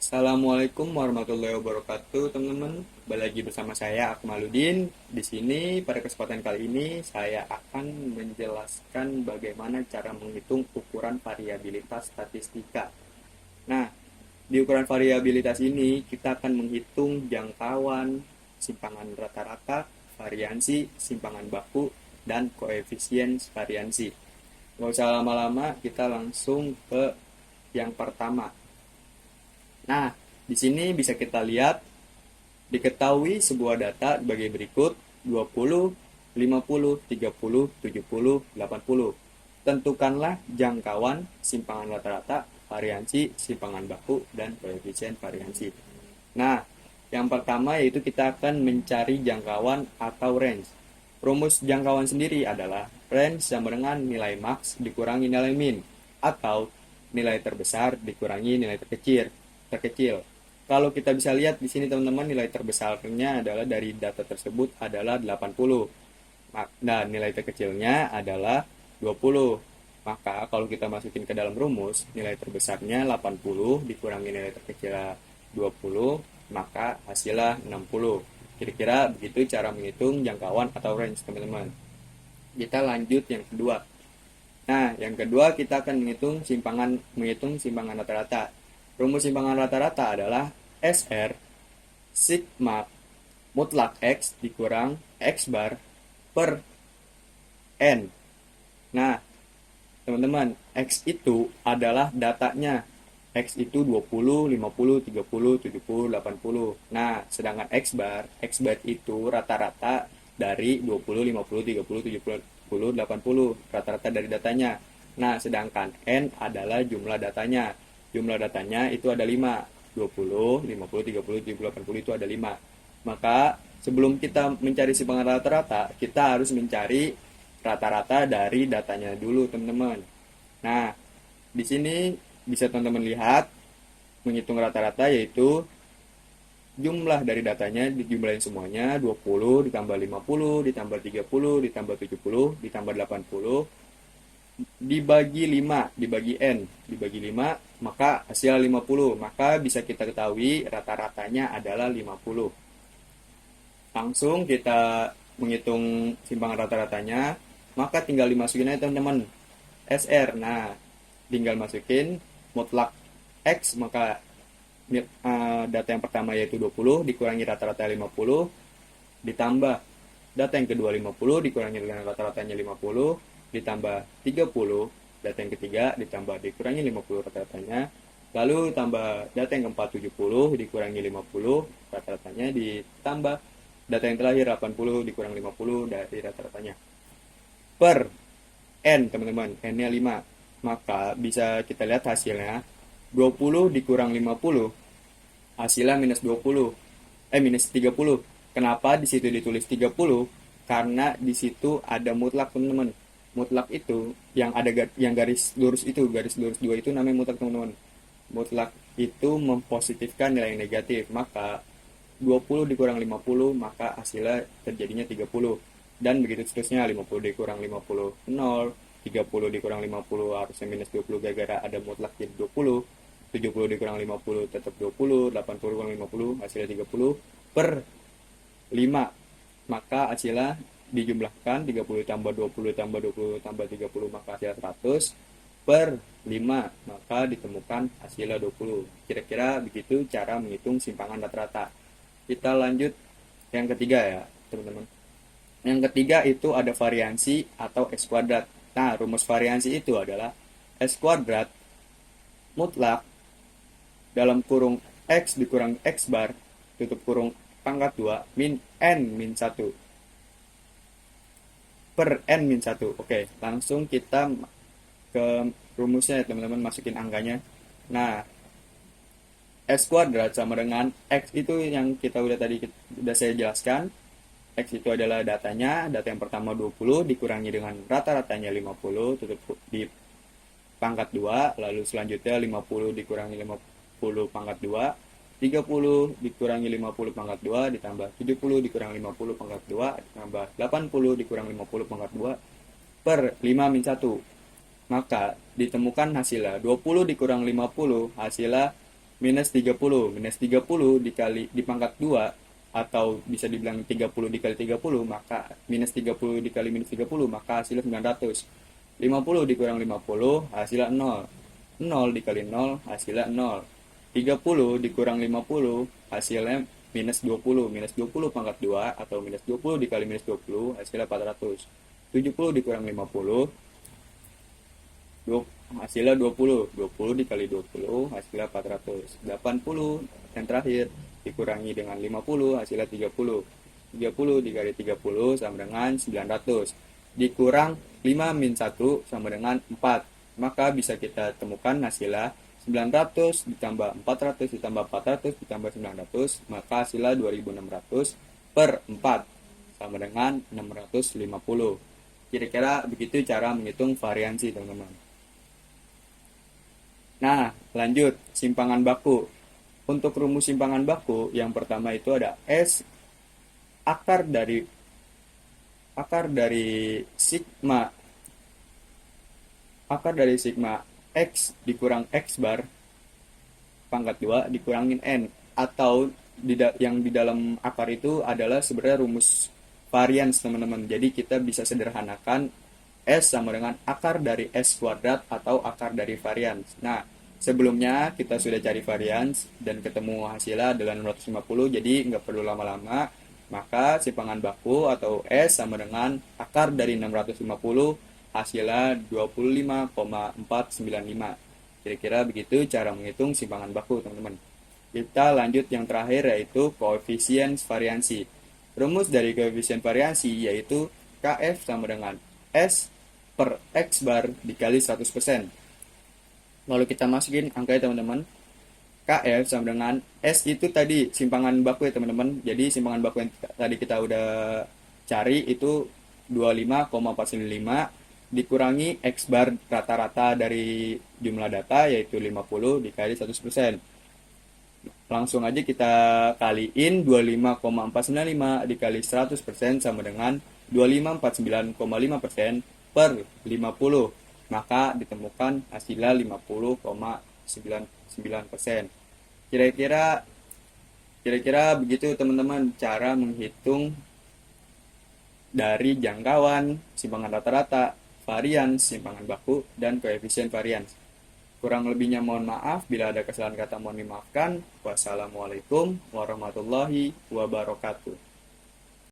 Assalamualaikum warahmatullahi wabarakatuh, teman-teman. Kembali lagi bersama saya Akmaluddin. Di sini pada kesempatan kali ini saya akan menjelaskan bagaimana cara menghitung ukuran variabilitas statistika. Nah, di ukuran variabilitas ini kita akan menghitung jangkauan, simpangan rata-rata, variansi, simpangan baku, dan koefisien variansi. Nggak usah lama-lama, kita langsung ke yang pertama. Nah, di sini bisa kita lihat diketahui sebuah data sebagai berikut: 20, 50, 30, 70, 80. Tentukanlah jangkauan, simpangan rata-rata, variansi, simpangan baku, dan koefisien variansi. Nah, yang pertama yaitu kita akan mencari jangkauan atau range. Rumus jangkauan sendiri adalah range sama dengan nilai max dikurangi nilai min, atau nilai terbesar dikurangi nilai terkecil. Kalau kita bisa lihat di sini teman-teman, nilai terbesarnya adalah dari data tersebut adalah 80. Dan nilai terkecilnya adalah 20. Maka kalau kita masukin ke dalam rumus, nilai terbesarnya 80 dikurangi nilai terkecilnya 20, maka hasilnya 60. Kira-kira begitu cara menghitung jangkauan atau range, teman-teman. Kita lanjut yang kedua. Nah, yang kedua kita akan menghitung simpangan rata-rata. Rumus simpangan rata-rata adalah SR sigma mutlak X dikurang X bar per N. Nah, teman-teman, X itu adalah datanya. X itu 20, 50, 30, 70, 80. Nah, sedangkan X bar itu rata-rata dari 20, 50, 30, 70, 80. Rata-rata dari datanya. Nah, sedangkan N adalah jumlah datanya. Jumlah datanya itu ada 5. 20, 50, 30, 70, 80 itu ada 5. Maka sebelum kita mencari simpangan rata-rata, kita harus mencari rata-rata dari datanya dulu, teman-teman. Nah, di sini bisa teman-teman lihat menghitung rata-rata yaitu jumlah dari datanya dijumlahin semuanya, 20 ditambah 50 ditambah 30 ditambah 70 ditambah 80 dibagi 5 dibagi N dibagi 5, maka hasil 50. Maka bisa kita ketahui rata-ratanya adalah 50. Langsung kita menghitung simpangan rata-ratanya, maka tinggal dimasukin aja teman-teman SR. Nah, tinggal masukin mutlak X, maka data yang pertama yaitu 20 dikurangi rata-rata 50, ditambah data yang kedua 50 dikurangi dengan rata-ratanya 50, ditambah 30 data yang ketiga, ditambah dikurangi 50 rata-ratanya, lalu tambah data yang keempat 70 dikurangi 50 rata-ratanya, ditambah data yang terakhir 80 dikurang 50 dari rata-ratanya per N, teman-teman. N nya 5, maka bisa kita lihat hasilnya 20 dikurang 50 hasilnya minus 20, minus 30. Kenapa di situ ditulis 30? Karena di situ ada mutlak, teman-teman. Mutlak itu yang ada yang garis lurus 2 itu namanya mutlak, teman-teman. Mutlak itu mempositifkan nilai yang negatif. Maka 20 dikurang 50, maka hasilnya terjadinya 30. Dan begitu seterusnya, 50 dikurang 50, 0. 30 dikurang 50 harusnya minus 20 gara-gara ada mutlak jadi 20. 70 dikurang 50 tetap 20. 80 dikurang 50 hasilnya 30 per 5. Maka hasilnya dijumlahkan 30 tambah 20 tambah 20 tambah 30, maka hasilnya 100 per 5, maka ditemukan hasilnya 20. Kira-kira begitu cara menghitung simpangan rata-rata. Kita lanjut yang ketiga ya, teman-teman. Yang ketiga itu ada variansi atau X kuadrat. Nah, rumus variansi itu adalah X kuadrat mutlak dalam kurung X dikurang X bar tutup kurung pangkat 2 min N min 1 per N min 1. Oke, langsung kita ke rumusnya ya, teman-teman, masukin angkanya. Nah, X kuadrat sama dengan X itu yang kita udah saya jelaskan. X itu adalah datanya, data yang pertama 20 dikurangi dengan rata-ratanya 50 tutup di pangkat 2, lalu selanjutnya 50 dikurangi 50 pangkat 2, 30 dikurangi 50 pangkat 2 ditambah 70 dikurangi 50 pangkat 2 ditambah 80 dikurangi 50 pangkat 2 per 5 min 1. Maka ditemukan hasilnya 20 dikurang 50 hasilnya Minus 30 dikali di pangkat 2 atau bisa dibilang 30 dikali 30, maka minus 30 dikali minus 30 maka hasilnya 900. 50 dikurang 50 hasilnya 0. 0 dikali 0 hasilnya 0. 30 dikurang 50 hasilnya minus 20. Minus 20 pangkat 2 atau minus 20 dikali minus 20 hasilnya 400. 70 dikurang 50 hasilnya 20. 20 dikali 20 hasilnya 400. 80 yang terakhir dikurangi dengan 50 hasilnya 30. 30 dikali 30 sama dengan 900. Dikurang 5 min 1 sama dengan 4. Maka bisa kita temukan hasilnya 900 ditambah 400 ditambah 400 ditambah 900, maka hasilnya 2600 per 4 sama dengan 650. Kira-kira begitu cara menghitung variansi, teman-teman. Nah, lanjut simpangan baku. Untuk rumus simpangan baku, yang pertama itu ada S akar sigma X dikurang X bar pangkat 2 dikurangin N, atau yang di dalam akar itu adalah sebenarnya rumus varians, teman-teman. Jadi kita bisa sederhanakan S sama dengan akar dari S kuadrat atau akar dari varians. Nah, sebelumnya kita sudah cari varians dan ketemu hasilnya adalah 650, jadi nggak perlu lama-lama. Maka simpangan baku atau S sama dengan akar dari 650, hasilnya 25,495. Kira-kira begitu cara menghitung simpangan baku, teman-teman. Kita lanjut yang terakhir, yaitu koefisien variansi. Rumus dari koefisien variansi yaitu KF sama dengan S per X bar dikali 100%. Lalu kita masukin angkanya, teman-teman. KF sama dengan S itu tadi simpangan baku ya, teman-teman. Jadi simpangan baku yang tadi kita udah cari itu 25,495 dikurangi X bar rata-rata dari jumlah data yaitu 50 dikali 100%. Langsung aja kita kaliin 25,495 dikali 100% sama dengan 2549,5% per 50. Maka ditemukan hasilnya 50,99%. Kira-kira begitu, teman-teman, cara menghitung dari jangkauan, simpangan rata-rata, varians, simpangan baku, dan koefisien varians. Kurang lebihnya mohon maaf, bila ada kesalahan kata mohon dimaafkan. Wassalamualaikum warahmatullahi wabarakatuh.